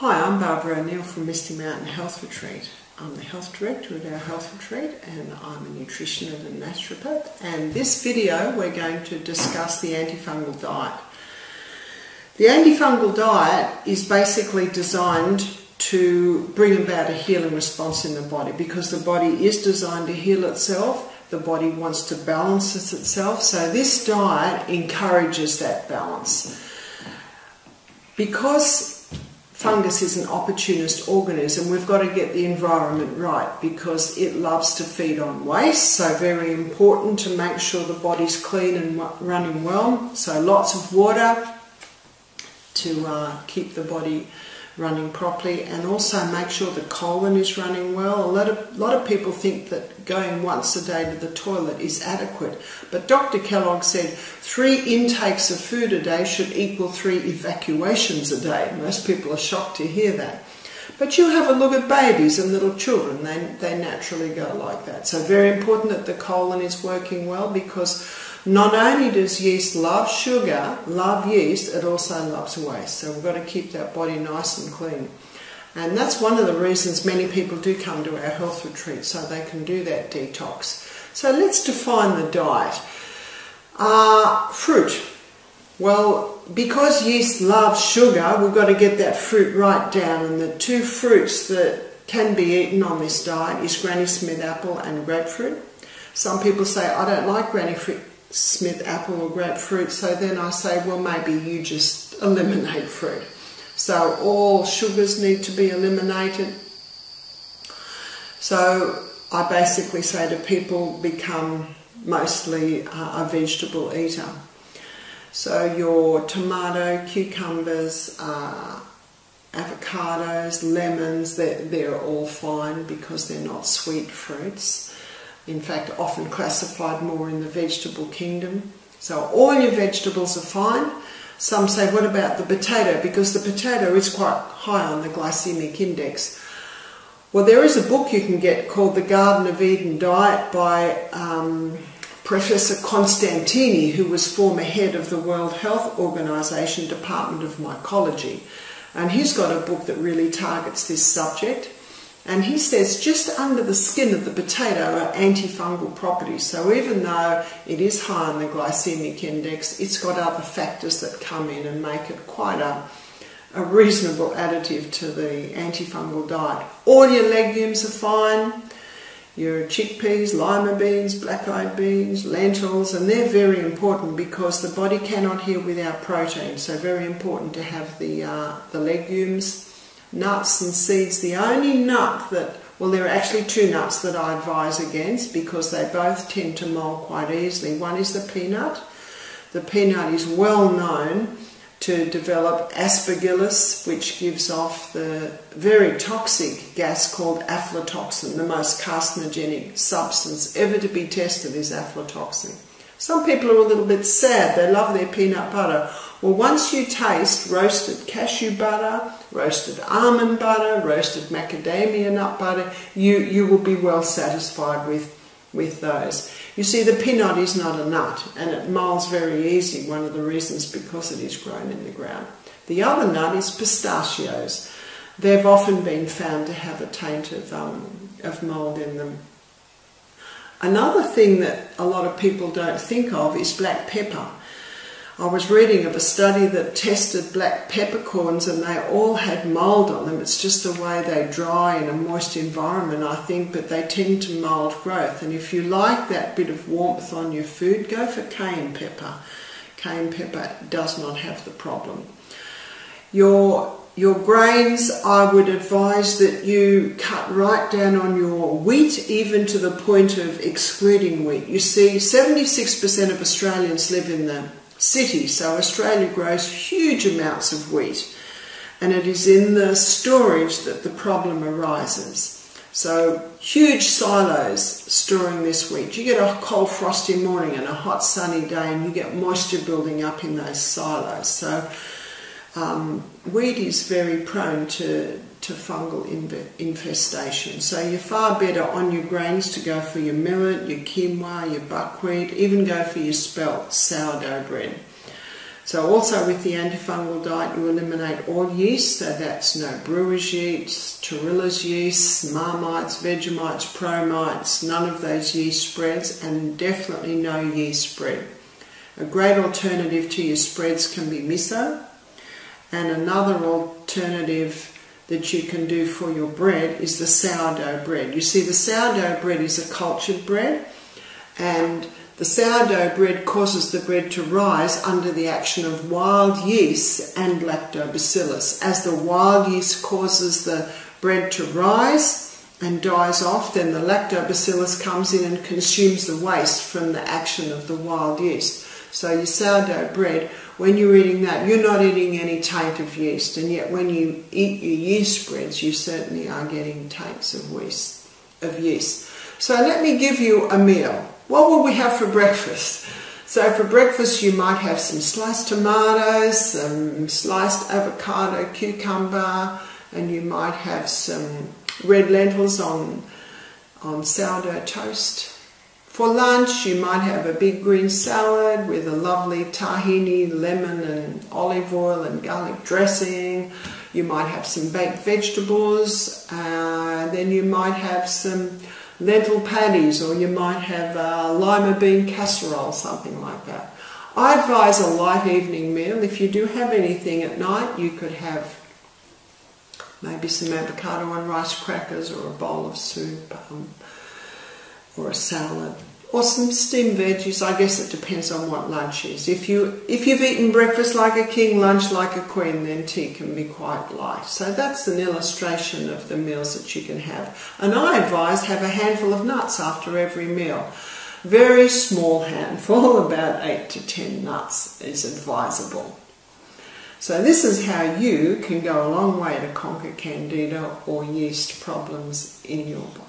Hi, I'm Barbara O'Neill from Misty Mountain Health Retreat. I'm the health director at our health retreat and I'm a nutritionist and naturopath. And this video we're going to discuss the antifungal diet. The antifungal diet is basically designed to bring about a healing response in the body because the body is designed to heal itself. The body wants to balance itself. So this diet encourages that balance. Because fungus is an opportunist organism, we've got to get the environment right because it loves to feed on waste, so very important to make sure the body's clean and running well. So lots of water to keep the body running properly, and also make sure the colon is running well. A lot of people think that going once a day to the toilet is adequate, but Dr. Kellogg said 3 intakes of food a day should equal 3 evacuations a day. Most people are shocked to hear that. But you have a look at babies and little children, they naturally go like that. So very important that the colon is working well, because not only does yeast love sugar, love yeast, it also loves waste. So we've got to keep that body nice and clean. And that's one of the reasons many people do come to our health retreat, so they can do that detox. So let's define the diet. Fruit. Well, because yeast loves sugar, we've got to get that fruit right down. And the 2 fruits that can be eaten on this diet is Granny Smith apple and grapefruit. Some people say, I don't like Granny Smith apple or grapefruit, so then I say, well, maybe you just eliminate fruit. So all sugars need to be eliminated. So I basically say to people, become mostly a vegetable eater. So your tomato, cucumbers, avocados, lemons, they're all fine because they're not sweet fruits. In fact, often classified more in the vegetable kingdom. So all your vegetables are fine. Some say, what about the potato? Because the potato is quite high on the glycemic index. Well, there is a book you can get called The Garden of Eden Diet by Professor Constantini, who was former head of the World Health Organization Department of Mycology. And he's got a book that really targets this subject. And he says just under the skin of the potato are antifungal properties. So even though it is high on the glycemic index, it's got other factors that come in and make it quite a reasonable additive to the antifungal diet. All your legumes are fine. Your chickpeas, lima beans, black-eyed beans, lentils, and they're very important because the body cannot heal without protein. So very important to have the legumes. Nuts and seeds. The only nut that, well, there are actually 2 nuts that I advise against because they both tend to mold quite easily. One is the peanut. The peanut is well known to develop aspergillus, which gives off the very toxic gas called aflatoxin. The most carcinogenic substance ever to be tested is aflatoxin. Some people are a little bit sad. They love their peanut butter. Well, once you taste roasted cashew butter, roasted almond butter, roasted macadamia nut butter, you will be well satisfied with those. You see, the peanut is not a nut and it molds very easy. One of the reasons because it is grown in the ground. The other nut is pistachios. They've often been found to have a taint of mold in them. Another thing that a lot of people don't think of is black pepper. I was reading of a study that tested black peppercorns and they all had mould on them. It's just the way they dry in a moist environment, I think, but they tend to mould growth. And if you like that bit of warmth on your food, go for cayenne pepper. Cayenne pepper does not have the problem. Your grains, I would advise that you cut right down on your wheat, even to the point of excluding wheat. You see, 76% of Australians live in the city, so Australia grows huge amounts of wheat, and it is in the storage that the problem arises. So huge silos storing this wheat. You get a cold frosty morning and a hot sunny day and you get moisture building up in those silos. So wheat is very prone to fungal infestation. So you're far better on your grains to go for your millet, your quinoa, your buckwheat, even go for your spelt sourdough bread. So also with the antifungal diet, you eliminate all yeast, so that's no brewer's yeast, Tarilla's yeast, Marmites, Vegemites, Promites, none of those yeast spreads, and definitely no yeast bread. A great alternative to your spreads can be miso, and another alternative that you can do for your bread is the sourdough bread. You see, the sourdough bread is a cultured bread, and the sourdough bread causes the bread to rise under the action of wild yeast and lactobacillus. As the wild yeast causes the bread to rise and dies off, then the lactobacillus comes in and consumes the waste from the action of the wild yeast. So your sourdough bread, when you're eating that, you're not eating any taint of yeast, and yet when you eat your yeast spreads, you certainly are getting taints of yeast. So let me give you a meal. What will we have for breakfast? So for breakfast you might have some sliced tomatoes, some sliced avocado, cucumber, and you might have some red lentils on sourdough toast. For lunch you might have a big green salad with a lovely tahini, lemon and olive oil and garlic dressing. You might have some baked vegetables, then you might have some lentil patties, or you might have a lima bean casserole, something like that. I advise a light evening meal. If you do have anything at night, you could have maybe some avocado and rice crackers, or a bowl of soup, or a salad, or some steamed veggies. I guess it depends on what lunch is. If you've eaten breakfast like a king, lunch like a queen, then tea can be quite light. So that's an illustration of the meals that you can have. And I advise have a handful of nuts after every meal. Very small handful, about 8 to 10 nuts is advisable. So this is how you can go a long way to conquer candida or yeast problems in your body.